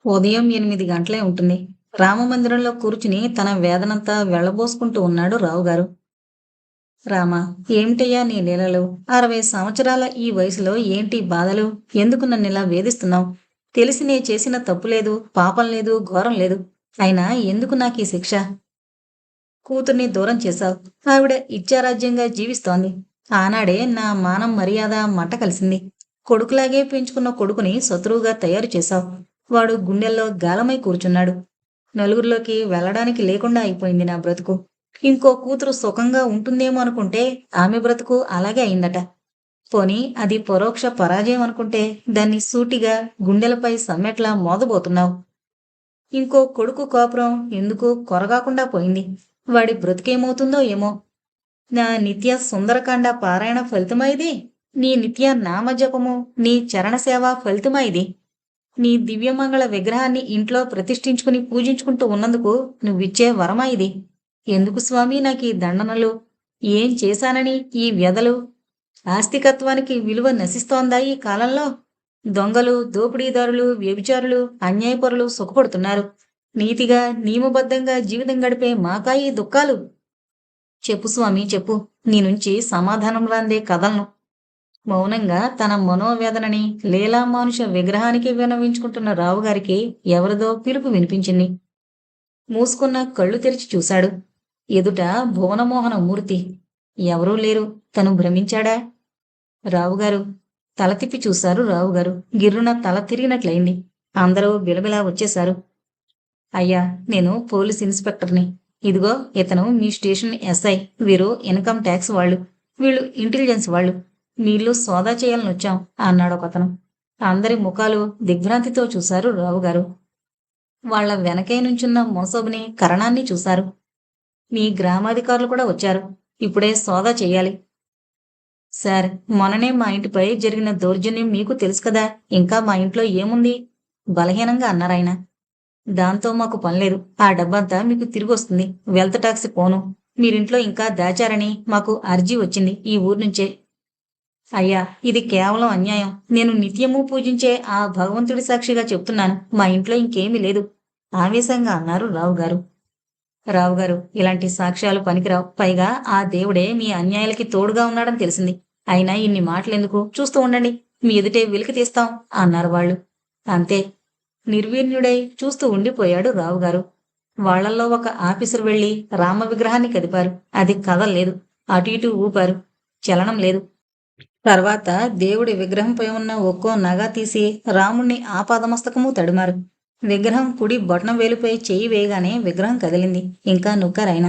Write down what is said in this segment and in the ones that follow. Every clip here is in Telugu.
ఉదయం 8 గంటలే ఉంటుంది. రామమందిరంలో కూర్చుని తన వేదనంతా వెళ్ళబోసుకుంటూ ఉన్నాడు రావుగారు. రామా, ఏమిటయ్యా నీ లీలలు? 60 సంవత్సరాల ఈ వయసులో ఏంటి బాధలు? ఎందుకు నన్నిలా వేధిస్తున్నావు? తెలిసి నే చేసిన తప్పు లేదు, పాపం లేదు, ఘోరం లేదు. అయినా ఎందుకు నాకీ శిక్ష? కూతుర్ని దూరం చేశావు. ఆవిడ ఇచ్చారాజ్యంగా జీవిస్తోంది. ఆనాడే నా మానం మర్యాద మంట కలిసింది. కొడుకులాగే పెంచుకున్న కొడుకుని శత్రువుగా తయారు చేశావు. వాడు గుండెల్లో గాలమై కూర్చున్నాడు. నలుగురిలోకి వెళ్ళడానికి లేకుండా అయిపోయింది నా బ్రతుకు. ఇంకో కూతురు సుఖంగా ఉంటుందేమో అనుకుంటే ఆమె బ్రతుకు అలాగే అయిందట. పోనీ అది పరోక్ష పరాజయం అనుకుంటే దాన్ని సూటిగా గుండెలపై సమ్మెట్లా మోదబోతున్నావు. ఇంకో కొడుకు కాపురం ఎందుకు కొరగాకుండా పోయింది. వాడి బ్రతుకేమవుతుందో ఏమో. నా నిత్య సుందరకాండ పారాయణ ఫలితమా ఇది? నీ నిత్య నామజపము, నీ చరణసేవ ఫలితమా ఇది? నీ దివ్యమంగళ విగ్రహాన్ని ఇంట్లో ప్రతిష్ఠించుకుని పూజించుకుంటూ ఉన్నందుకు నువ్విచ్చే వరమా ఇది? ఎందుకు స్వామి నాకీ దండనలు? ఏం చేశానని ఈ వ్యధలు? ఆస్తికత్వానికి విలువ నశిస్తోందా ఈ కాలంలో? దొంగలు, దోపిడీదారులు, వ్యభిచారులు, అన్యాయపరులు సుఖపడుతున్నారు. నీతిగా, నియమబద్ధంగా జీవితం గడిపే మాకా ఈ దుఃఖాలు? చెప్పు స్వామి చెప్పు. నీ నుంచి సమాధానం రాందే కదలను. మౌనంగా తన మనోవేదనని లీలామానుష విగ్రహానికి విన్నవించుకుంటున్న రావుగారికి ఎవరిదో పిలుపు వినిపించింది. మూసుకున్న కళ్ళు తెరిచి చూశాడు. ఎదుట భువనమోహన మూర్తి. ఎవరూ లేరు. తను భ్రమించాడా? రావుగారు. తల తిప్పి చూశారు రావుగారు. గిర్రున తల తిరిగినట్లయింది. అందరూ బిలబిలా వచ్చేశారు. అయ్యా, నేను పోలీస్ ఇన్స్పెక్టర్ని. ఇదిగో ఇతను మీ స్టేషన్ ఎస్ఐ. వీరు ఇన్కమ్ ట్యాక్స్ వాళ్ళు. వీళ్ళు ఇంటెలిజెన్స్ వాళ్ళు. మీళ్ళు సోదా చేయాలని వచ్చాం అన్నాడొకతను. అందరి ముఖాలు దిగ్భ్రాంతితో చూశారు రావుగారు. వాళ్ల వెనకే నుంచున్న మోసోబుని, కరణాన్ని చూశారు. మీ గ్రామాధికారులు కూడా వచ్చారు. ఇప్పుడే సోదా చెయ్యాలి. సార్, మొన్ననే మా ఇంటిపై జరిగిన దౌర్జన్యం మీకు తెలుసు కదా. ఇంకా మా ఇంట్లో ఏముంది? బలహీనంగా అన్నారాయన. దాంతో మాకు పనిలేదు. ఆ డబ్బంతా మీకు తిరిగొస్తుంది. వెల్త్ టాక్స్ పోను. మీరింట్లో ఇంకా దాచారని మాకు అర్జీ వచ్చింది ఈ ఊరు నుంచే. అయ్యా, ఇది కేవలం అన్యాయం. నేను నిత్యము పూజించే ఆ భగవంతుడి సాక్షిగా చెప్తున్నాను. మా ఇంట్లో ఇంకేమీ లేదు ఆవేశంగా అన్నారు రావుగారు. రావుగారు, ఇలాంటి సాక్ష్యాలు పనికిరావు. పైగా ఆ దేవుడే మీ అన్యాయాలకి తోడుగా ఉన్నాడని తెలిసింది. అయినా ఇన్ని మాటలెందుకు? చూస్తూ ఉండండి. మీ ఎదుటే వెలికి తీస్తాం అన్నారు వాళ్ళు. అంతే. నిర్వీర్యుడై చూస్తూ ఉండిపోయాడు రావుగారు. వాళ్లల్లో ఒక ఆఫీసర్ వెళ్లి రామ విగ్రహాన్ని కదిపారు. అది కదల్లేదు. అటు ఇటు ఊపారు. చలనం లేదు. తర్వాత దేవుడి విగ్రహంపై ఉన్న ఒక్కో నగా తీసి రాముణ్ణి ఆపాదమస్తకము తడిమారు. విగ్రహం కుడి బొటనం వేలుపై చెయ్యి వేయగానే విగ్రహం కదిలింది. ఇంకా నొక్కారాయన.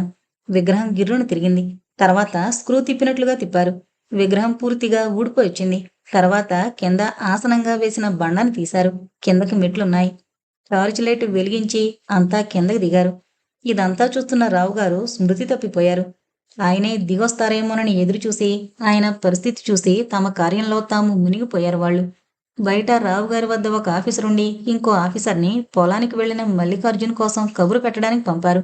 విగ్రహం గిర్రును తిరిగింది. తర్వాత స్క్రూ తిప్పినట్లుగా తిప్పారు. విగ్రహం పూర్తిగా ఊడిపోయొచ్చింది. తర్వాత కింద ఆసనంగా వేసిన బండాన్ని తీశారు. కిందకి మెట్లున్నాయి. టార్చ్ లైట్ వెలిగించి అంతా కిందకి దిగారు. ఇదంతా చూస్తున్న రావుగారు స్మృతి తప్పిపోయారు. ఆయనే దిగొస్తారేమోనని ఎదురుచూసి, ఆయన పరిస్థితి చూసి తమ కార్యంలో తాము మునిగిపోయారు వాళ్ళు. బయట రావుగారి వద్ద ఒక ఆఫీసరుండి ఇంకో ఆఫీసర్ని పొలానికి వెళ్లిన మల్లికార్జున్ కోసం కబురు పెట్టడానికి పంపారు.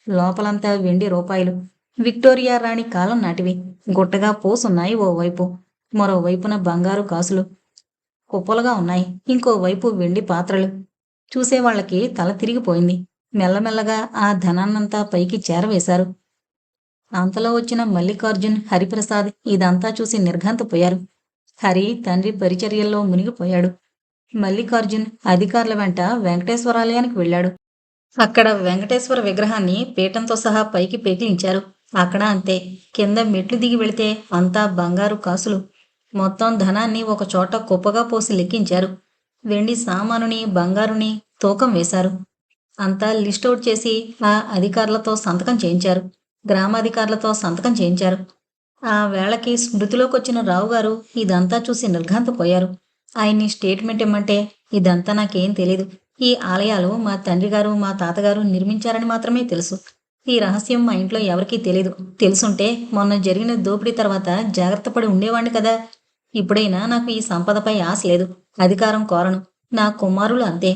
లోపలంతా వెండి రూపాయలు. విక్టోరియా రాణి కాలం నాటివి. గుట్టగా పోసున్నాయి ఓవైపు. మరోవైపున బంగారు కాసులు కుప్పలుగా ఉన్నాయి. ఇంకోవైపు వెండి పాత్రలు. చూసేవాళ్లకి తల తిరిగిపోయింది. మెల్లమెల్లగా ఆ ధనాన్నంతా పైకి చేరవేశారు. అంతలో వచ్చిన మల్లికార్జున్, హరిప్రసాద్ ఇదంతా చూసి నిర్ఘాంతపోయారు. హరి తండ్రి పరిచర్యల్లో మునిగిపోయాడు. మల్లికార్జున్ అధికారుల వెంట వెంకటేశ్వరాలయానికి వెళ్ళాడు. అక్కడ వెంకటేశ్వర విగ్రహాన్ని పీఠంతో సహా పైకి పెకిలించారు. అక్కడ అంతే. కింద మెట్లు దిగి వెళితే అంతా బంగారు కాసులు. మొత్తం ధనాన్ని ఒక చోట కుప్పగా పోసి లెక్కించారు. వెండి సామానుని, బంగారుని తూకం వేశారు. అంతా లిస్టౌట్ చేసి ఆ అధికారులతో సంతకం చేయించారు. గ్రామాధికారులతో సంతకం చేయించారు. ఆ వేళకి స్మృతిలోకొచ్చిన రావుగారు ఇదంతా చూసి నిర్ఘాంతపోయారు. ఆయన్ని స్టేట్మెంట్ ఇమ్మంటే, ఇదంతా నాకేం తెలీదు. ఈ ఆలయాలు మా తండ్రిగారు, మా తాతగారు నిర్మించారని మాత్రమే తెలుసు. ఈ రహస్యం మా ఇంట్లో ఎవరికీ తెలీదు. తెలుసుంటే మొన్న జరిగిన దోపిడీ తర్వాత జాగ్రత్త పడి ఉండేవాణ్ణి కదా. ఇప్పుడైనా నాకు ఈ సంపదపై ఆశ లేదు. అధికారం కోరను. నా కుమారులు అంతే.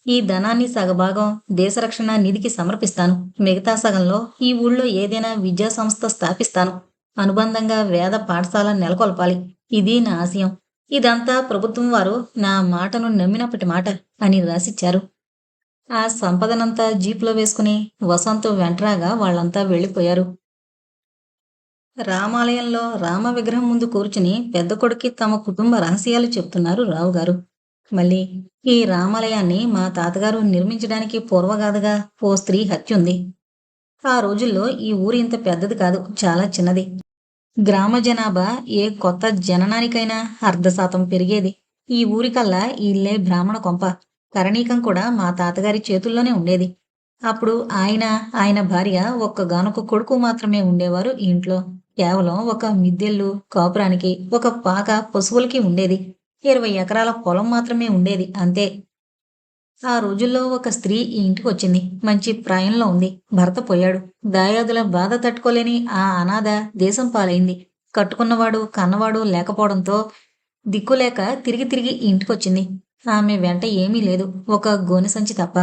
ఈ ధనాన్ని సగభాగం దేశరక్షణ నిధికి సమర్పిస్తాను. మిగతా సగంలో ఈ ఊళ్ళో ఏదైనా విద్యా సంస్థ స్థాపిస్తాను. అనుబంధంగా వేద పాఠశాల నెలకొల్పాలి. ఇది నా ఆశయం. ఇదంతా ప్రభుత్వం వారు నా మాటను నమ్మినప్పటి మాట అని రాసిచ్చారు. ఆ సంపదనంతా జీపులో వేసుకుని వసంతు వెంట్రాగా వాళ్ళంతా వెళ్ళిపోయారు. రామాలయంలో రామ విగ్రహం ముందు కూర్చుని పెద్ద కొడుక్కి తమ కుటుంబ రహస్యాలు చెప్తున్నారు రావుగారు. మళ్ళీ, ఈ రామాలయాన్ని మా తాతగారు నిర్మించడానికి పూర్వగాథగా ఓ స్త్రీ హత్య ఉంది. ఆ రోజుల్లో ఈ ఊరు ఇంత పెద్దది కాదు, చాలా చిన్నది. గ్రామ జనాభా ఏ కొత్త జననానికైనా అర్ధశాతం పెరిగేది. ఈ ఊరికల్లా ఈ ఇల్లే బ్రాహ్మణ కొంప. కరణీకం కూడా మా తాతగారి చేతుల్లోనే ఉండేది. అప్పుడు ఆయన, ఆయన భార్య ఒక్కగానొక్క కొడుకు మాత్రమే ఉండేవారు ఈ ఇంట్లో. కేవలం ఒక మిద్దెల్లు కాపురానికి, ఒక పాక పశువులకి ఉండేది. 20 ఎకరాల పొలం మాత్రమే ఉండేది అంతే. ఆ రోజుల్లో ఒక స్త్రీ ఈ ఇంటికొచ్చింది. మంచి ప్రాయంలో ఉంది. భర్త పోయాడు. దాయాదుల బాధ తట్టుకోలేని ఆ అనాథ దేశం పాలైంది. కట్టుకున్నవాడు, కన్నవాడు లేకపోవడంతో దిక్కులేక తిరిగి తిరిగి ఈ ఇంటికొచ్చింది. ఆమె వెంట ఏమీ లేదు. ఒక గోనె సంచి తప్ప.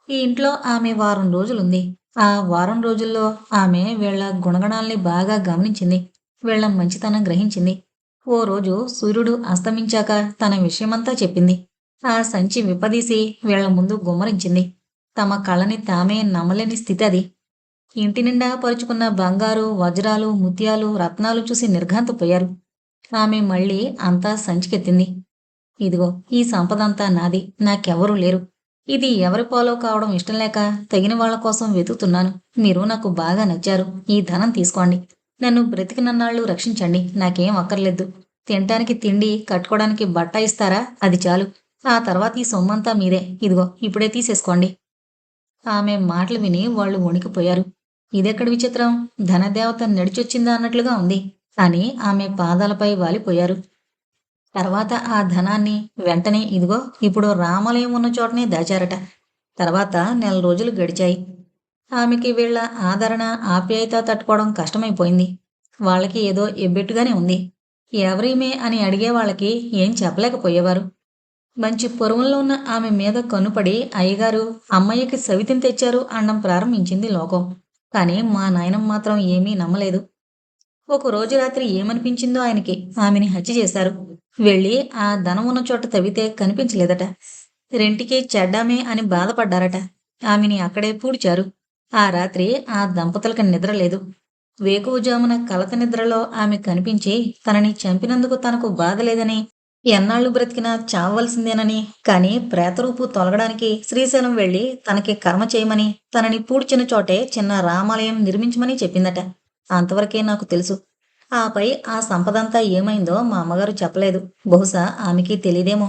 ఈ ఇంట్లో ఆమె వారం రోజులుంది. ఆ వారం రోజుల్లో ఆమె వీళ్ళ గుణగణాల్ని బాగా గమనించింది. వీళ్ళ మంచితనం గ్రహించింది. ఓ రోజు సూర్యుడు అస్తమించాక తన విషయమంతా చెప్పింది. ఆ సంచి విప్పదీసి వీళ్ళ ముందు గుమ్మరించింది. తమ కళ్ళని తామే నమ్మలేని స్థితి అది. ఇంటి నిండా పరుచుకున్న బంగారు, వజ్రాలు, ముత్యాలు, రత్నాలు చూసి నిర్ఘాంతపోయారు. ఆమె మళ్ళీ అంతా సంచికెత్తింది. ఇదిగో ఈ సంపదంతా నాది. నాకెవరూ లేరు. ఇది ఎవరి పాలో కావడం ఇష్టం లేక తగిన వాళ్ళ కోసం వెతుకుతున్నాను. మీరు నాకు బాగా నచ్చారు. ఈ ధనం తీసుకోండి. నన్ను బ్రతికినన్నాళ్ళు రక్షించండి. నాకేం అక్కర్లేదు. తినటానికి తిండి, కట్టుకోవడానికి బట్ట ఇస్తారా? అది చాలు. ఆ తర్వాత ఈ సొమ్మంతా మీదే. ఇదిగో ఇప్పుడే తీసేసుకోండి. ఆమె మాటలు విని వాళ్ళు వణికిపోయారు. ఇదెక్కడి విచిత్రం? ధనదేవత నడిచొచ్చిందా అన్నట్లుగా ఉంది. అని ఆమె పాదాలపై వాలిపోయారు. తర్వాత ఆ ధనాన్ని వెంటనే ఇదిగో ఇప్పుడు రామాలయం ఉన్న చోటనే దాచారట. తర్వాత నెల రోజులు గడిచాయి. ఆమెకి వీళ్ళ ఆదరణ, ఆప్యాయత తట్టుకోవడం కష్టమైపోయింది. వాళ్ళకి ఏదో ఎబ్బెట్టుగానే ఉంది. ఎవరీమే అని అడిగే వాళ్ళకి ఏం చెప్పలేకపోయేవారు. మంచి పొరుగుల్లో ఉన్న ఆమె మీద కన్నుపడి అయ్యగారు అమ్మయ్యకి సవితిని తెచ్చారు అనడం ప్రారంభించింది లోకం. కానీ మా నాయనమ్మ మాత్రం ఏమీ నమ్మలేదు. ఒక రోజు రాత్రి ఏమనిపించిందో ఆయనకి, ఆమెని హత్య చేశారు. వెళ్ళి ఆ ధనం ఉన్న చోట తవ్వితే కనిపించలేదట. రెంటికి చెడ్డామే అని బాధపడ్డారట. ఆమెని అక్కడే పూడ్చారు. ఆ రాత్రి ఆ దంపతులకు నిద్ర లేదు. వేకువజామున కలత నిద్రలో ఆమె కనిపించి తనని చంపినందుకు తనకు బాధ లేదని, ఎన్నాళ్ళు బ్రతికినా చావవలసిందేనని, కానీ ప్రేతరూపు తొలగడానికి శ్రీశైలం వెళ్ళి తనకి కర్మ చేయమని, తనని పూడ్చిన చోటే చిన్న రామాలయం నిర్మించమని చెప్పిందట. అంతవరకే నాకు తెలుసు. ఆపై ఆ సంపదంతా ఏమైందో మా అమ్మగారు చెప్పలేదు. బహుశా ఆమెకి తెలీదేమో.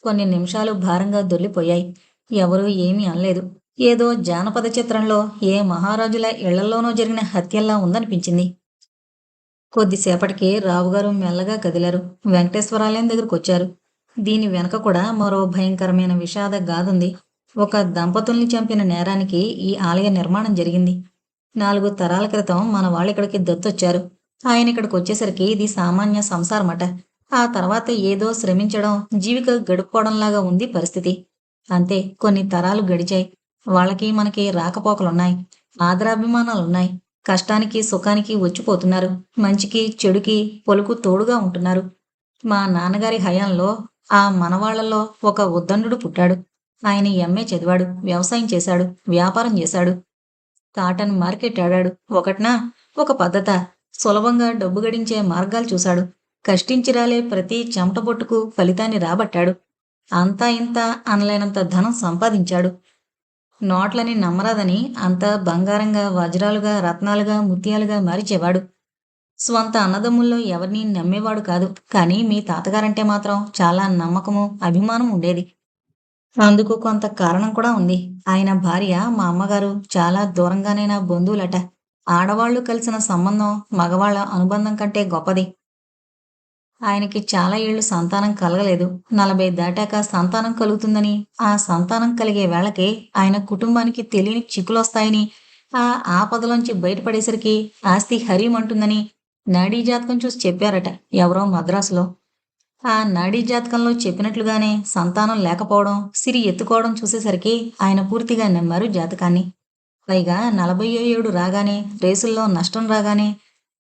కొన్ని నిమిషాలు భారంగా దొర్లిపోయాయి. ఎవరూ ఏమీ అనలేదు. ఏదో జానపద చిత్రంలో ఏ మహారాజుల ఇళ్లలోనో జరిగిన హత్యల్లా ఉందనిపించింది. కొద్దిసేపటికి రావుగారు మెల్లగా కదిలారు. వెంకటేశ్వరాలయం దగ్గరకొచ్చారు. దీని వెనక కూడా మరో భయంకరమైన విషాద గాథుంది. ఒక దంపతుల్ని చంపిన నేరానికి ఈ ఆలయ నిర్మాణం జరిగింది. 4 తరాల క్రితం మన వాళ్ళిక్కడికి దత్తొచ్చారు. ఆయనిక్కడికొచ్చేసరికి ఇది సామాన్య సంసారమట. ఆ తర్వాత ఏదో శ్రమించడం, జీవిక గడుపుకోవడంలాగా ఉంది పరిస్థితి. అంతే, కొన్ని తరాలు గడిచాయి. వాళ్ళకి మనకి రాకపోకలున్నాయి. ఆదరాభిమానాలున్నాయి. కష్టానికి, సుఖానికి వచ్చిపోతున్నారు. మంచికి, చెడుకి పొలుకు తోడుగా ఉంటున్నారు. మా నాన్నగారి హయాంలో ఆ మనవాళ్లలో ఒక ఉద్దండుడు పుట్టాడు. ఆయన ఎంఏ చదివాడు, వ్యవసాయం చేశాడు, వ్యాపారం చేశాడు. కాటన్ మార్కెట్ ఆడాడు. ఒకట్నా, ఒక పద్ధత. సులభంగా డబ్బు గడించే మార్గాలు చూశాడు. కష్టించి రాలే ప్రతి చెమటబొట్టుకు ఫలితాన్ని రాబట్టాడు. అంతా ఇంత అనలేనంత ధనం సంపాదించాడు. నోట్లని నమ్మరాదని అంతా బంగారంగా, వజ్రాలుగా, రత్నాలుగా, ముత్యాలుగా మార్చేవాడు. స్వంత అన్నదమ్ముల్లో ఎవరినీ నమ్మేవాడు కాదు. కానీ మీ తాతగారంటే మాత్రం చాలా నమ్మకము, అభిమానం ఉండేది. అందుకు కొంత కారణం కూడా ఉంది. ఆయన భార్య మా అమ్మగారు చాలా దూరంగానైనా బంధువులట. ఆడవాళ్లు కలిసిన సంబంధం మగవాళ్ల అనుబంధం కంటే గొప్పది. ఆయనకి చాలా ఏళ్లు సంతానం కలగలేదు. 40 దాటాక సంతానం కలుగుతుందని, ఆ సంతానం కలిగే వేళకి ఆయన కుటుంబానికి తెలియని చిక్కులొస్తాయని, ఆ ఆపదలోంచి బయటపడేసరికి ఆస్తి హరీమంటుందని నాడీ జాతకం చూసి చెప్పారట ఎవరో మద్రాసులో. ఆ నాడీ జాతకంలో చెప్పినట్లుగానే సంతానం లేకపోవడం, సిరి ఎత్తుకోవడం చూసేసరికి ఆయన పూర్తిగా నమ్మారు జాతకాన్ని. పైగా 40వ ఏడు రాగానే, రేసుల్లో నష్టం రాగానే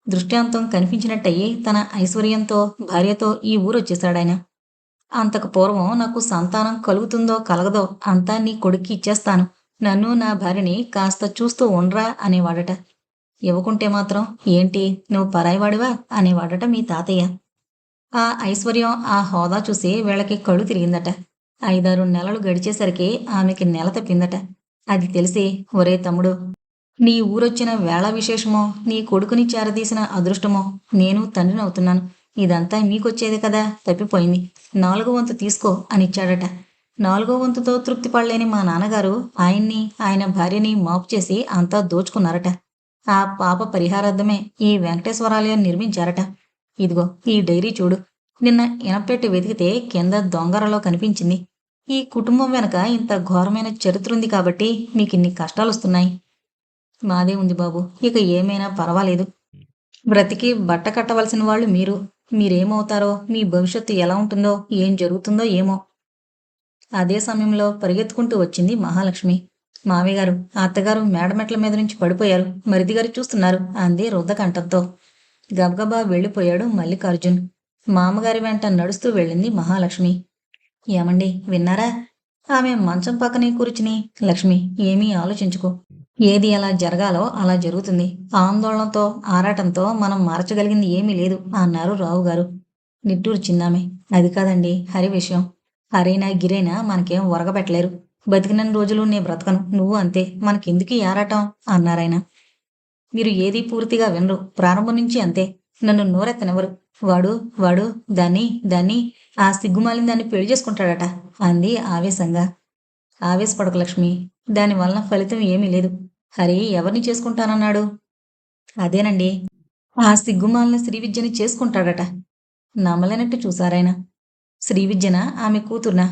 దృష్టాంతం కనిపించినట్టయి తన ఐశ్వర్యంతో, భార్యతో ఈ ఊరొచ్చేశాడాయన. అంతకు పూర్వం నాకు సంతానం కలుగుతుందో కలగదో అంతా నీ కొడుక్కి ఇచ్చేస్తాను. నన్ను నా భార్యని కాస్త చూస్తూ ఉండ్రా అనేవాడట. ఇవ్వకుంటే మాత్రం ఏంటి నువ్వు పరాయివాడివా అనేవాడట మీ తాతయ్య. ఆ ఐశ్వర్యం, ఆ హోదా చూసి వీళ్ళకి కళ్ళు తిరిగిందట. 5, 6 నెలలు గడిచేసరికి ఆమెకి నెల తప్పిందట. అది తెలిసి, ఒరే తమ్ముడు, నీ ఊరొచ్చిన వేళ విశేషమో, నీ కొడుకుని చేరదీసిన అదృష్టమో, నేను తండ్రినవుతున్నాను. ఇదంతా మీకొచ్చేదే కదా, తప్పిపోయింది. 4వ వంతు తీసుకో అనిచ్చాడట. 4వ వంతుతో తృప్తి పడలేని మా నాన్నగారు ఆయన్ని, ఆయన భార్యని మాపు చేసి అంతా దోచుకున్నారట. ఆ పాప పరిహారార్థమే ఈ వెంకటేశ్వరాలయం నిర్మించారట. ఇదిగో ఈ డైరీ చూడు. నిన్న ఇనపెట్టి వెతికితే కింద దొంగరలో కనిపించింది. ఈ కుటుంబం వెనక ఇంత ఘోరమైన చరిత్రుంది కాబట్టి మీకిన్ని కష్టాలొస్తున్నాయి. మాదే ఉంది బాబు. ఇక ఏమైనా పర్వాలేదు. బ్రతికి బట్ట కట్టవలసిన వాళ్ళు మీరు. మీరేమవుతారో, మీ భవిష్యత్తు ఎలా ఉంటుందో, ఏం జరుగుతుందో ఏమో. అదే సమయంలో పరిగెత్తుకుంటూ వచ్చింది మహాలక్ష్మి. మావయ్య గారు, అత్తగారు మేడమెట్ల మీద నుంచి పడిపోయారు. మరిదిగారు చూస్తున్నారు అంది రుద్ధకంఠంతో. గబగబా వెళ్ళిపోయాడు మల్లికార్జున్. మామగారి వెంట నడుస్తూ వెళ్ళింది మహాలక్ష్మి. ఏమండి విన్నారా? ఆమె మంచం పక్కనే కూర్చుని, లక్ష్మి, ఏమీ ఆలోచించుకో. ఏది ఎలా జరగాలో అలా జరుగుతుంది. ఆందోళనతో, ఆరాటంతో మనం మార్చగలిగింది ఏమీ లేదు అన్నారు రావుగారు. నిట్టూర్చిందామె. అది కాదండి, హరి విషయం. హరైనా గిరైనా మనకేం ఒరగబెట్టలేరు. బతికినన్ని రోజులు నే బ్రతకను, నువ్వు అంతే, మనకెందుకీ ఆరాటం అన్నారాయన. మీరు ఏదీ పూర్తిగా వినరు. ప్రారంభం నుంచి అంతే. నన్ను నోరెత్తనివ్వరు. వాడు వాడు దాన్ని ఆ సిగ్గుమాలిన దాన్ని పెళ్లి చేసుకుంటాడట అంది ఆవేశంగా. ఆవేశపడకు లక్ష్మి. దానివలన ఫలితం ఏమీ లేదు. హరి ఎవరిని చేసుకుంటానన్నాడు? అదేనండి, ఆ సిగ్గుమాలిన శ్రీవిద్యని చేసుకుంటాడట. నమ్మలేనట్టు చూశారాయన. శ్రీవిద్యనా, ఆమె కూతుర్నా?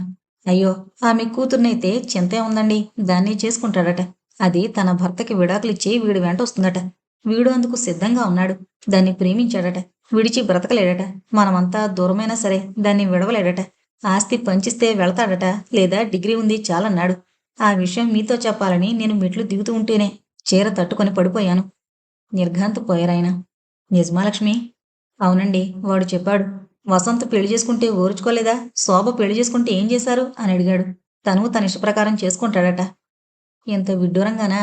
అయ్యో, ఆమె కూతుర్నైతే చింతే ఉందండి. దాన్ని చేసుకుంటాడట. అది తన భర్తకి విడాకులిచ్చి వీడి వెంట వస్తుందట. వీడు అందుకు సిద్ధంగా ఉన్నాడు. దాన్ని ప్రేమించాడట. విడిచి బ్రతకలేడట. మనమంతా దూరమైనా సరే దాన్ని విడవలేడట. ఆస్తి పంచిస్తే వెళతాడట. లేదా డిగ్రీ ఉంది చాలన్నాడు. ఆ విషయం మీతో చెప్పాలని నేను మెట్లు దిగుతూ ఉంటేనే చీర తట్టుకొని పడిపోయాను. నిర్ఘాంతపోయారాయన. నిజమా లక్ష్మి? అవునండి, వాడు చెప్పాడు. వసంత్ పెళ్లి చేసుకుంటే ఓర్చుకోలేదా? శోభ పెళ్లి చేసుకుంటే ఏం చేశారు అని అడిగాడు. తను తన ఇష్టప్రకారం చేసుకుంటాడట. ఇంత విడ్డూరంగానా?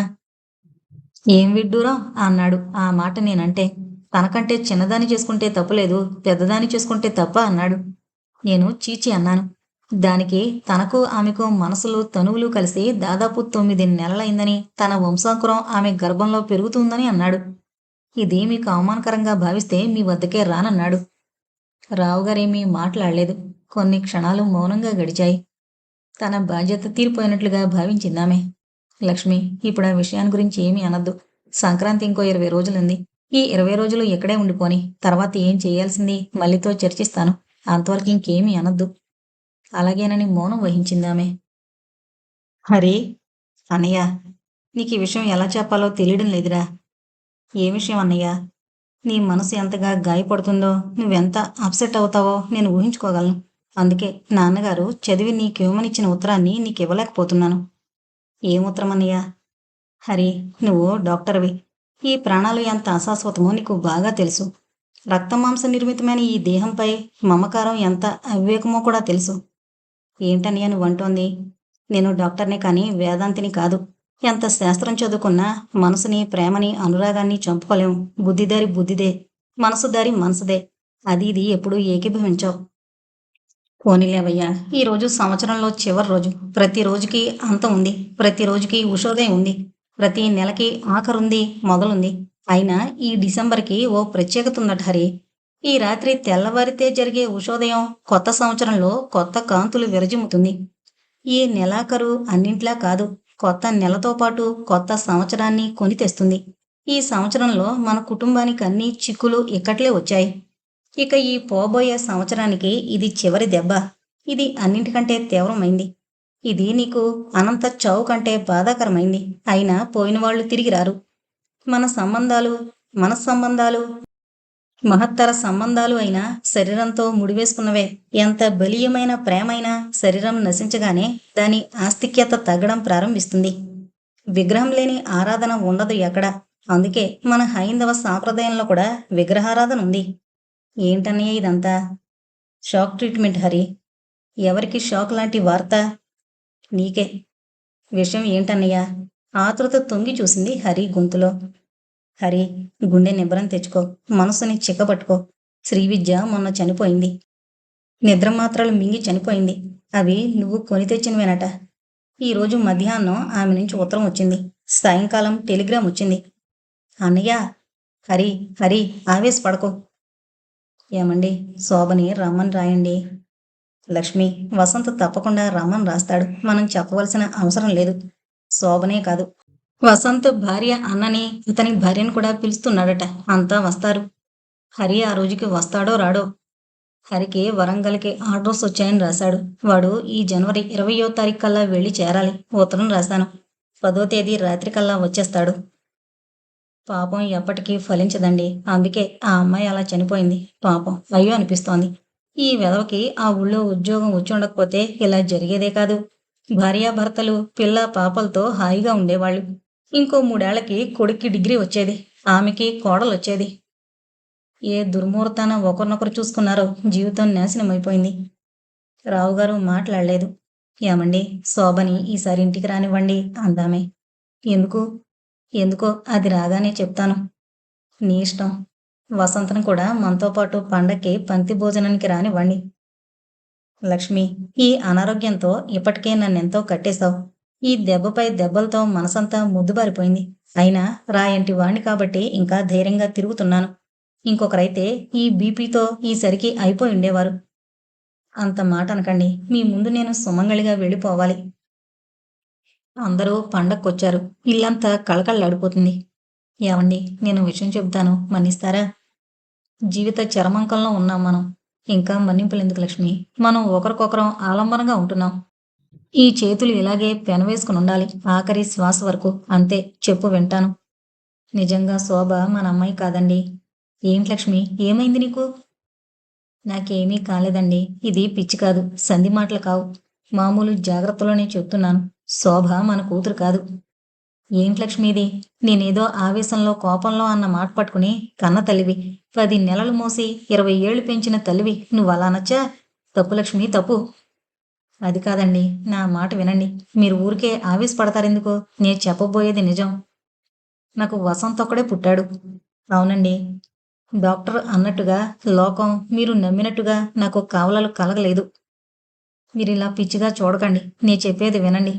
ఏం విడ్డూరం అన్నాడు. ఆ మాట నేనంటే. తనకంటే చిన్నదాన్ని చేసుకుంటే తప్పులేదు, పెద్దదాన్ని చేసుకుంటే తప్ప అన్నాడు. నేను చీచి అన్నాను. దానికి తనకు ఆమెకు మనసులు తనువులు కలిసి దాదాపు 9 నెలలైందని, తన వంశాంకురం ఆమె గర్భంలో పెరుగుతుందని అన్నాడు. ఇది మీకు అవమానకరంగా భావిస్తే మీ వద్దకే రానన్నాడు. రావుగారేమీ మాట్లాడలేదు. కొన్ని క్షణాలు మౌనంగా గడిచాయి. తన బాధ్యత తీరిపోయినట్లుగా భావించిందామె. లక్ష్మి, ఇప్పుడు ఆ విషయాన్ని గురించి ఏమీ అనద్దు. సంక్రాంతి ఇంకో 20 రోజులుంది. ఈ 20 రోజులు ఇక్కడే ఉండిపోని. తర్వాత ఏం చేయాల్సింది మళ్ళీతో చర్చిస్తాను. అంతవరకు ఇంకేమీ అనద్దు. అలాగేనని మౌనం వహించిందామె. హరి, అన్నయ్య, నీకు ఈ విషయం ఎలా చెప్పాలో తెలియడం లేదురా. ఏ విషయం అన్నయ్య? నీ మనసు ఎంతగా గాయపడుతుందో, నువ్వెంత అప్సెట్ అవుతావో నేను ఊహించుకోగలను. అందుకే నాన్నగారు చదివి నీకివ్వమనిచ్చిన ఉత్తరాన్ని నీకివ్వలేకపోతున్నాను. ఏం ఉత్తరం అన్నయ్య? హరి, నువ్వు డాక్టర్వి. ఈ ప్రాణాలు ఎంత అశాశ్వతమో నీకు బాగా తెలుసు. రక్తమాంస నిర్మితమైన ఈ దేహంపై మమకారం ఎంత అవివేకమో కూడా తెలుసు. ఏంటన్నయ్య నువ్వంటోంది? నేను డాక్టర్ని కానీ వేదాంతిని కాదు. ఎంత శాస్త్రం చదువుకున్నా మనసుని, ప్రేమని, అనురాగాన్ని చంపుకోలేం. బుద్ధిదారి బుద్ధిదే, మనసు దారి మనసుదే. అది ఇది ఎప్పుడూ ఏకీభవించావు. పోనీలేవయ్యా, ఈరోజు సంవత్సరంలో చివరి రోజు. ప్రతి రోజుకి అంతం ఉంది. ప్రతి రోజుకి ఉషోదయం ఉంది. ప్రతి నెలకి ఆఖరుంది, మొదలుంది. అయినా ఈ డిసెంబర్కి ఓ ప్రత్యేకత ఉందట హరి. ఈ రాత్రి తెల్లవారితే జరిగే ఉషోదయం కొత్త సంవత్సరంలో కొత్త కాంతులు విరజిమ్ముతుంది. ఈ నెలాఖరు అన్నింట్లా కాదు, కొత్త నెలతో పాటు కొత్త సంవత్సరాన్ని కొని తెస్తుంది. ఈ సంవత్సరంలో మన కుటుంబానికి అన్ని చిక్కులు ఇక్కట్లే వచ్చాయి. ఇక ఈ పోబోయే సంవత్సరానికి ఇది చివరి దెబ్బ. ఇది అన్నింటికంటే తీవ్రమైంది. ఇది నీకు అనంత చావు కంటే బాధాకరమైంది. అయినా పోయినవాళ్లు తిరిగి రారు. మన సంబంధాలు, మనస్సంబంధాలు, మహత్తర సంబంధాలు అయినా శరీరంతో ముడివేసుకున్నవే. ఎంత బలీయమైన ప్రేమైనా శరీరం నశించగానే దాని ఆస్తిక్యత తగ్గడం ప్రారంభిస్తుంది. విగ్రహం లేని ఆరాధన ఉండదు ఎక్కడ. అందుకే మన హైందవ సాంప్రదాయంలో కూడా విగ్రహారాధన ఉంది. ఏంటన్నయ్య ఇదంతా? Shock treatment Hari. ఎవరికి షాక్ లాంటి వార్త? నీకే. విషయం ఏంటన్నయ్యా? ఆతృత తొంగి చూసింది హరి గొంతులో. హరి, గుండె నిబ్బరం తెచ్చుకో. మనసుని చిక్కబట్టుకో. శ్రీవిద్య మొన్న చనిపోయింది. నిద్ర మాత్రలు మింగి చనిపోయింది. అవి నువ్వు కొని తెచ్చినవేనట. ఈరోజు మధ్యాహ్నం ఆమె నుంచి ఉత్తరం వచ్చింది. సాయంకాలం టెలిగ్రామ్ వచ్చింది. అన్నయ్య! హరి, హరి, ఆవేశపడకో. ఏమండి, శోభని రమ్మని రాయండి. లక్ష్మి, వసంత్ తప్పకుండా రమ్మని రాస్తాడు. మనం చెప్పవలసిన అవసరం లేదు. శోభనే కాదు, వసంత్ భార్య అన్నని, అతని భార్యను కూడా పిలుస్తున్నాడట. అంతా వస్తారు. హరి ఆ రోజుకి వస్తాడో రాడో. హరికి వరంగల్కి ఆర్డర్స్ వచ్చాయని రాశాడు. వాడు ఈ జనవరి 20వ తారీఖు కల్లా వెళ్ళి చేరాలి. ఉత్తరం రాశాను. 10వ తేదీ రాత్రి కల్లా వచ్చేస్తాడు. పాపం ఎప్పటికీ ఫలించదండి. అందుకే ఆ అమ్మాయి అలా చనిపోయింది. పాపం అయ్యో అనిపిస్తోంది. ఈ వెధవకి ఆ ఊళ్ళో ఉద్యోగం వచ్చి ఉండకపోతే ఇలా జరిగేదే కాదు. భార్యాభర్తలు పిల్ల పాపలతో హాయిగా ఉండేవాళ్ళు. ఇంకో 3 ఏళ్లకి కొడుక్కి డిగ్రీ వచ్చేది. ఆమెకి కోడలొచ్చేది. ఏ దుర్ముహూర్తాన ఒకరినొకరు చూసుకున్నారో జీవితం నాశనమైపోయింది. రావుగారు మాట్లాడలేదు. ఏమండి, శోభని ఈసారి ఇంటికి రానివ్వండి అందామే. ఎందుకు? ఎందుకో అది రాగానే చెప్తాను. నీ ఇష్టం. వసంతను కూడా మనతో పాటు పండక్కి పంక్తి భోజనానికి రానివ్వండి. లక్ష్మి, ఈ అనారోగ్యంతో ఇప్పటికే నన్నెంతో కట్టేశావు. ఈ దెబ్బపై దెబ్బలతో మనసంతా ముద్దుబారిపోయింది. అయినా రాయంటి వాణ్ణి కాబట్టి ఇంకా ధైర్యంగా తిరుగుతున్నాను. ఇంకొకరైతే ఈ బీపీతో ఈసరికి అయిపోయి ఉండేవారు. అంత మాట అనకండి. మీ ముందు నేను సుమంగళిగా వెళ్ళిపోవాలి. అందరూ పండక్కొచ్చారు. ఇల్లంతా కళకళలాడిపోతుంది. ఏవండి, నేను విషయం చెబుతాను, మన్నిస్తారా? జీవిత చరమంకంలో ఉన్నాం మనం. ఇంకా మన్నింపులెందుకు లక్ష్మి? మనం ఒకరికొకరం ఆలంబనంగా ఉంటున్నాం. ఈ చేతులు ఇలాగే పెనవేసుకుని ఉండాలి. ఆఖరి శ్వాస వరకు. అంతే. చెప్పు, వింటాను. నిజంగా శోభ మన అమ్మాయి కాదండి. ఏంటి లక్ష్మి, ఏమైంది నీకు? నాకేమీ కాలేదండి. ఇది పిచ్చి కాదు, సంధి మాటలు కావు. మామూలు జాగ్రత్తలోనే చెప్తున్నాను. శోభ మన కూతురు కాదు. ఏంటి లక్ష్మి ఇది? నేనేదో ఆవేశంలో కోపంలో అన్న మాట పట్టుకుని కన్న తల్లివి. 10 నెలలు మోసి 20 ఏళ్లు పెంచిన తల్లివి నువ్వలా నచ్చా? తప్పు లక్ష్మి, తప్పు. అది కాదండి, నా మాట వినండి. మీరు ఊరికే ఆవేశపడతారెందుకు? నేను చెప్పబోయేది నిజం. నాకు వసంత్ ఒక్కడే పుట్టాడు. అవునండి. డాక్టర్ అన్నట్టుగా, లోకం మీరు నమ్మినట్టుగా నాకు కవలలు కలగలేదు. మీరిలా పిచ్చిగా చూడకండి. నే చెప్పేది వినండి.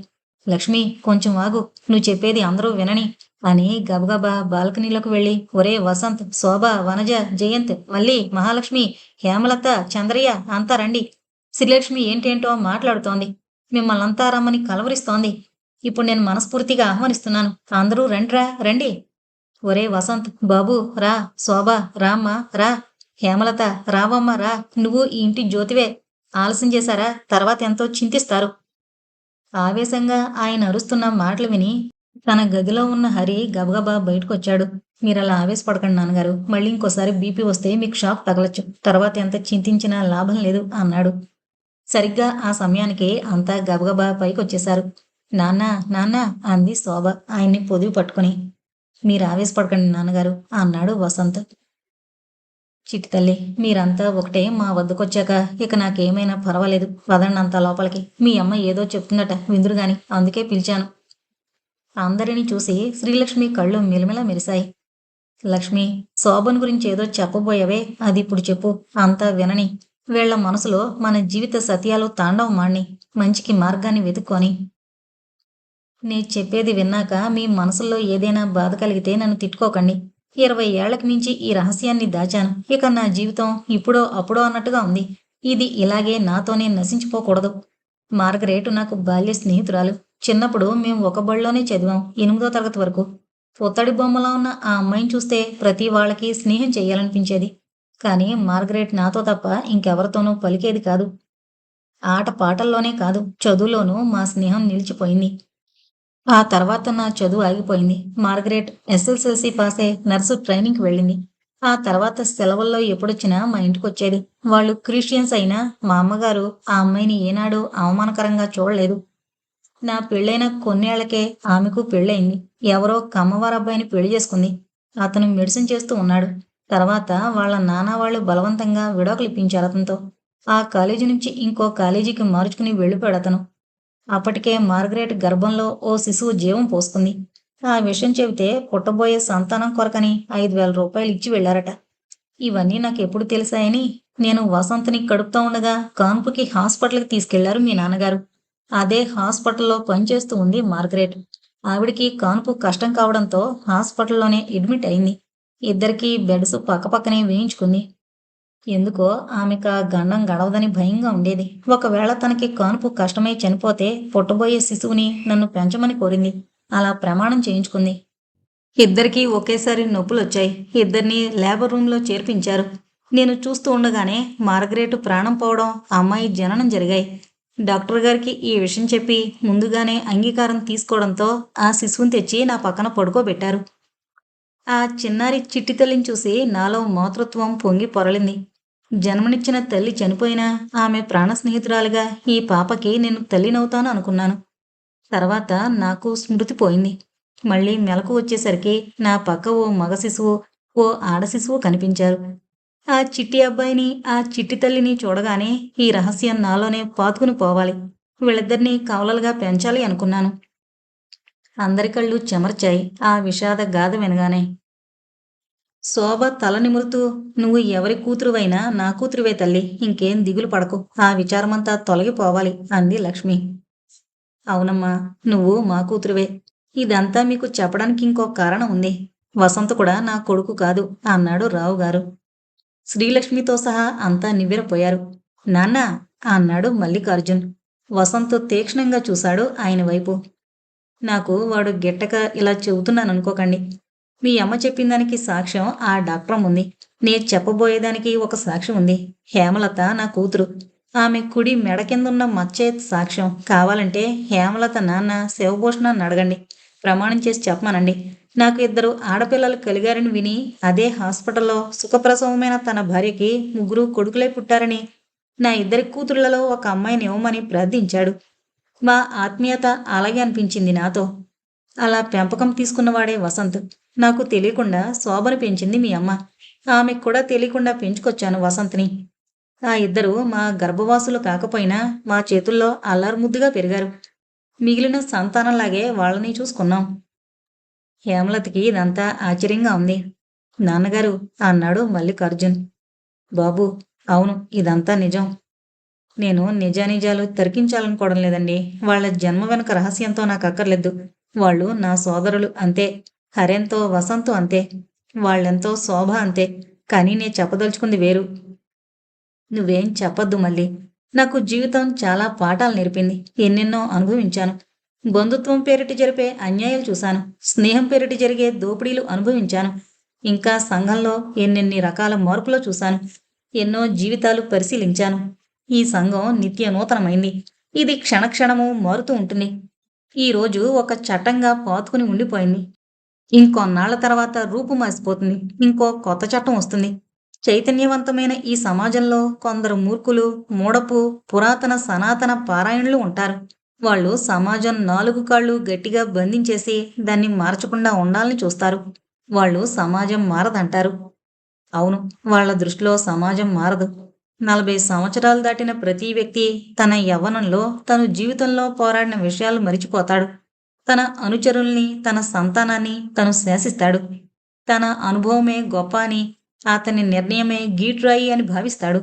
లక్ష్మి, కొంచెం ఆగు. నువ్వు చెప్పేది అందరూ వినని అని గబగబా బాల్కనీలోకి వెళ్ళి, ఒరే వసంత్, శోభ, వనజ, జయంత్, మళ్ళీ, మహాలక్ష్మి, హేమలత, చంద్రయ్య అంతా రండి. శ్రీలక్ష్మి ఏంటేంటో మాట్లాడుతోంది. మిమ్మల్నంతా రమ్మని కలవరిస్తోంది. ఇప్పుడు నేను మనస్ఫూర్తిగా ఆహ్వానిస్తున్నాను. అందరూ రండ్రా, రండి. ఒరే వసంత్ బాబూ రా. శోభ రామ్మ రా. హేమలత రావమ్మ రా. నువ్వు ఈ ఇంటి జ్యోతివే. ఆలస్యం చేశారా? తర్వాత ఎంతో చింతిస్తారు. ఆవేశంగా ఆయన అరుస్తున్న మాటలు విని తన గదిలో ఉన్న హరి గబగబా బయటకొచ్చాడు. మీరలా ఆవేశపడకండి నాన్నగారు. మళ్ళీ ఇంకోసారి బీపీ వస్తే మీకు షాక్ తగలొచ్చు. తర్వాత ఎంత చింతించినా లాభం లేదు అన్నాడు. సరిగ్గా ఆ సమయానికి అంతా గబగబా పైకొచ్చేశారు. నాన్న, నాన్న అంది శోభ ఆయన్ని పొదివి పట్టుకుని. మీరు ఆవేశపడకండి నాన్నగారు అన్నాడు వసంత్. చిట్టి తల్లి, మీరంతా ఒకటే మా వద్దకొచ్చాక ఇక నాకేమైనా పర్వాలేదు. పదండి అంతా లోపలికి. మీ అమ్మ ఏదో చెప్తుందట, విందురుగాని, అందుకే పిలిచాను. అందరినీ చూసి శ్రీలక్ష్మి కళ్ళు మిలమిలా మెరిశాయి. లక్ష్మి, శోభన్ గురించి ఏదో చెప్పబోయావే, అది ఇప్పుడు చెప్పు. అంతా వినని. వీళ్ల మనసులో మన జీవిత సత్యాలు తాండవమాణ్ణి. మంచికి మార్గాన్ని వెతుక్కొని. నే చెప్పేది విన్నాక మీ మనసుల్లో ఏదైనా బాధ కలిగితే నన్ను తిట్టుకోకండి. 20 ఏళ్లకు మించి ఈ రహస్యాన్ని దాచాను. ఇక నా జీవితం ఇప్పుడో అప్పుడో అన్నట్టుగా ఉంది. ఇది ఇలాగే నాతోనే నశించిపోకూడదు. మార్గరేటు నాకు బాల్య స్నేహితురాలు. చిన్నప్పుడు మేము ఒక బడిలోనే చదివాం, 8వ తరగతి వరకు. పొత్తడి బొమ్మలా ఉన్న ఆ అమ్మాయిని చూస్తే ప్రతి వాళ్ళకి స్నేహం చెయ్యాలనిపించేది. కానీ మార్గరేట్ నాతో తప్ప ఇంకెవరితోనూ పలికేది కాదు. ఆట పాటల్లోనే కాదు, చదువులోనూ మా స్నేహం నిలిచిపోయింది. ఆ తర్వాత నా చదువు ఆగిపోయింది. మార్గరెట్ ఎస్ఎస్ఎల్సీ పాసై నర్సు ట్రైనింగ్కి వెళ్ళింది. ఆ తర్వాత సెలవుల్లో ఎప్పుడొచ్చినా మా ఇంటికొచ్చేది. వాళ్ళు క్రిస్టియన్స్ అయినా మా అమ్మగారు ఆ అమ్మాయిని ఏనాడూ అవమానకరంగా చూడలేదు. నా పెళ్ళైన కొన్నేళ్లకే ఆమెకు పెళ్ళయింది. ఎవరో కమ్మవారబ్బాయిని పెళ్లి చేసుకుంది. అతను మెడిసిన్ చేస్తూ ఉన్నాడు. తర్వాత వాళ్ళ నాన్న వాళ్ళు బలవంతంగా విడాకులు ఇప్పించారు అతనితో. ఆ కాలేజీ నుంచి ఇంకో కాలేజీకి మార్చుకుని వెళ్ళిపోయాడతను. అప్పటికే మార్గరెట్ గర్భంలో ఓ శిశువు జీవం పోసుకుంది. ఆ విషయం చెబితే పుట్టబోయే సంతానం కొరకని 5,000 రూపాయలు ఇచ్చి వెళ్లారట. ఇవన్నీ నాకెప్పుడు తెలిసాయని నేను వసంతని కడుపుతో ఉండగా కాన్పుకి హాస్పిటల్కి తీసుకెళ్లారు మీ నాన్నగారు. అదే హాస్పిటల్లో పనిచేస్తూ ఉంది మార్గరెట్. ఆవిడికి కాన్పు కష్టం కావడంతో హాస్పిటల్లోనే అడ్మిట్ అయింది. ఇద్దరికీ బెడ్స్ పక్కపక్కనే వేయించుకుంది. ఎందుకో ఆమెకా గండం గడవదని భయంగా ఉండేది. ఒకవేళ తనకి కాన్పు కష్టమై చనిపోతే పుట్టబోయే శిశువుని నన్ను పెంచమని కోరింది. అలా ప్రమాణం చేయించుకుంది. ఇద్దరికీ ఒకేసారి నొప్పులొచ్చాయి. ఇద్దరినీ లేబర్ రూంలో చేర్పించారు. నేను చూస్తూ ఉండగానే మార్గరెట్ ప్రాణం పోవడం, అమ్మాయి జననం జరిగాయి. డాక్టర్ గారికి ఈ విషయం చెప్పి ముందుగానే అంగీకారం తీసుకోవడంతో ఆ శిశువుని తెచ్చి నా పక్కన పడుకోబెట్టారు. ఆ చిన్నారి చిట్టి తల్లిని చూసి నాలో మాతృత్వం పొంగి పొరలింది. జన్మనిచ్చిన తల్లి చనిపోయినా ఆమె ప్రాణ స్నేహితురాలిగా ఈ పాపకి నేను తల్లినవుతాను అనుకున్నాను. తర్వాత నాకు స్మృతి పోయింది. మళ్ళీ మెలకు వచ్చేసరికి నా పక్క ఓ మగ శిశువు, ఓ ఆడ శిశువు కనిపించారు. ఆ చిట్టి అబ్బాయిని, ఆ చిట్టి తల్లిని చూడగానే ఈ రహస్యం నాలోనే పాతుకుని పోవాలి. వీళ్ళిద్దరినీ కవలలుగా పెంచాలి అనుకున్నాను. అందరి కళ్ళు చెమర్చాయి ఆ విషాద గాథ వినగానే. శోభ తల నిమురుతూ, నువ్వు ఎవరి కూతురువైనా నా కూతురివే తల్లి, ఇంకేం దిగులు పడకు, ఆ విచారమంతా తొలగిపోవాలి అంది లక్ష్మి. అవునమ్మా, నువ్వు మా కూతురువే. ఇదంతా మీకు చెప్పడానికి ఇంకో కారణం ఉంది. వసంత కూడా నా కొడుకు కాదు అన్నాడు రావుగారు. శ్రీలక్ష్మితో సహా అంతా నివ్వెరపోయారు. నాన్నా అన్నాడు మల్లికార్జున్. వసంత్ తీక్షణంగా చూశాడు ఆయన వైపు. నాకు వాడు గిట్టక ఇలా చెబుతున్నాననుకోకండి. మీ అమ్మ చెప్పిన దానికి సాక్ష్యం ఆ డాక్టర్ ఉంది. నేను చెప్పబోయేదానికి ఒక సాక్ష్యం ఉంది. హేమలత నా కూతురు. ఆమె కుడి మెడ కిందున్న మచ్చే సాక్ష్యం. కావాలంటే హేమలత నాన్న శివభూషణాన్ని అడగండి. ప్రమాణం చేసి చెప్పమనండి. నాకు 2 ఆడపిల్లలు కలిగారని విని అదే హాస్పిటల్లో సుఖప్రసవమైన తన భార్యకి 3 కొడుకులే పుట్టారని నా 2 కూతుళ్లలో ఒక అమ్మాయిని ఇవ్వమని ప్రార్థించాడు. మా ఆత్మీయత అలాగే అనిపించింది నాతో. అలా పెంపకం తీసుకున్నవాడే వసంత్. నాకు తెలియకుండా శోభను పెంచింది మీ అమ్మ. ఆమెకు కూడా తెలియకుండా పెంచుకొచ్చాను వసంత్ని. ఆ ఇద్దరు మా గర్భవాసులు కాకపోయినా మా చేతుల్లో అల్లారుముద్దుగా పెరిగారు. మిగిలిన సంతానంలాగే వాళ్ళని చూసుకున్నాం. హేమలతకి ఇదంతా ఆశ్చర్యంగా ఉంది. నాన్నగారు అన్నాడు మల్లికార్జున్. బాబూ, అవును, ఇదంతా నిజం. నేను నిజానిజాలు తర్కించాలనుకోవడం లేదండి. వాళ్ళ జన్మ వెనుక రహస్యంతో నాకు అక్కర్లేదు. వాళ్ళు నా సోదరులు అంతే. హరెంతో వసంతు అంతే. వాళ్ళెంతో శోభ అంతే. కానీ నేను చెప్పదలుచుకుంది వేరు. నువ్వేం చెప్పొద్దు మళ్ళీ. నాకు జీవితం చాలా పాఠాలు నేర్పింది. ఎన్నెన్నో అనుభవించాను. బంధుత్వం పేరిట జరిపే అన్యాయాలు చూశాను. స్నేహం పేరిట జరిగే దోపిడీలు అనుభవించాను. ఇంకా సంఘంలో ఎన్నెన్ని రకాల మార్పులో చూశాను. ఎన్నో జీవితాలు పరిశీలించాను. ఈ సంఘం నిత్య నూతనమైంది. ఇది క్షణక్షణము మారుతూ ఉంటుంది. ఈరోజు ఒక చట్టంగా పాతుకుని ఉండిపోయింది. ఇంకొన్నాళ్ల తర్వాత రూపు మాసిపోతుంది. ఇంకో కొత్త చట్టం వస్తుంది. చైతన్యవంతమైన ఈ సమాజంలో కొందరు మూర్ఖులు, మూఢపు, పురాతన సనాతన పారాయణులు ఉంటారు. వాళ్ళు సమాజం 4 కాళ్ళు గట్టిగా బంధించేసి దాన్ని మార్చకుండా ఉండాలని చూస్తారు. వాళ్ళు సమాజం మారదంటారు. అవును, వాళ్ళ దృష్టిలో సమాజం మారదు. 40 సంవత్సరాలు దాటిన ప్రతి వ్యక్తి తన యవ్వనంలో తను జీవితంలో పోరాడిన విషయాలు మరిచిపోతాడు. తన అనుచరుల్ని, తన సంతానాన్ని తను శాసిస్తాడు. తన అనుభవమే గొప్ప అని, అతని నిర్ణయమే గీట్రాయి అని భావిస్తాడు.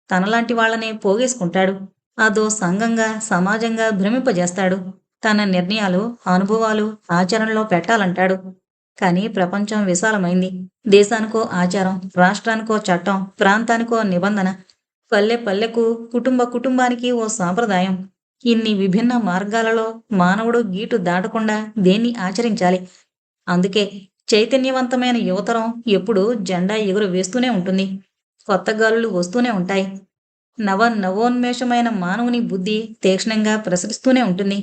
తనలాంటి వాళ్ళనే పోగేసుకుంటాడు. అదో సంఘంగా, సమాజంగా భ్రమింపజేస్తాడు. తన నిర్ణయాలు, అనుభవాలు ఆచరణలో పెట్టాలంటాడు. కానీ ప్రపంచం విశాలమైంది. దేశానికో ఆచారం, రాష్ట్రానికో చట్టం, ప్రాంతానికో నిబంధన, పల్లె పల్లెకు, కుటుంబ కుటుంబానికి ఓ సాంప్రదాయం. ఇన్ని విభిన్న మార్గాలలో మానవుడు గీటు దాటకుండా దేన్ని ఆచరించాలి? అందుకే చైతన్యవంతమైన యువతరం ఎప్పుడూ జెండా ఎగురు వేస్తూనే ఉంటుంది. కొత్త గాలులు వస్తూనే ఉంటాయి. నవోన్మేషమైన మానవుని బుద్ధి తీక్షణంగా ప్రసరిస్తూనే ఉంటుంది.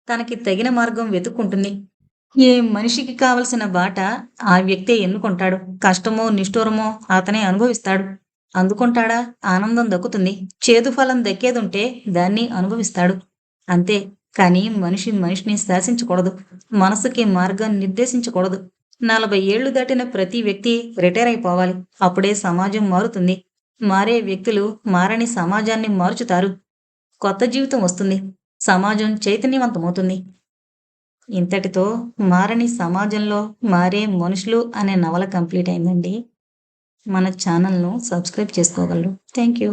తనకి తగిన మార్గం వెతుక్కుంటుంది. ఏ మనిషికి కావలసిన బాట ఆ వ్యక్తే ఎన్నుకుంటాడు. కష్టమో నిష్ఠూరమో అతనే అనుభవిస్తాడు. అందుకుంటాడా, ఆనందం దక్కుతుంది. చేదు ఫలం దక్కేదుంటే దాన్ని అనుభవిస్తాడు. అంతే. కానీ మనిషి మనిషిని శాసించకూడదు. మనసుకి మార్గం నిర్దేశించకూడదు. 40 ఏళ్లు దాటిన ప్రతి వ్యక్తి రిటైర్ అయిపోవాలి. అప్పుడే సమాజం మారుతుంది. మారే వ్యక్తులు మారని సమాజాన్ని మారుచుతారు. కొత్త జీవితం వస్తుంది. సమాజం చైతన్యవంతమవుతుంది. ఇంతటితో మారని సమాజంలో మారే మనుషులు అనే నవల కంప్లీట్ అయిందండి. మన ఛానల్ను సబ్స్క్రైబ్ చేసుకోగలరు. Thank you.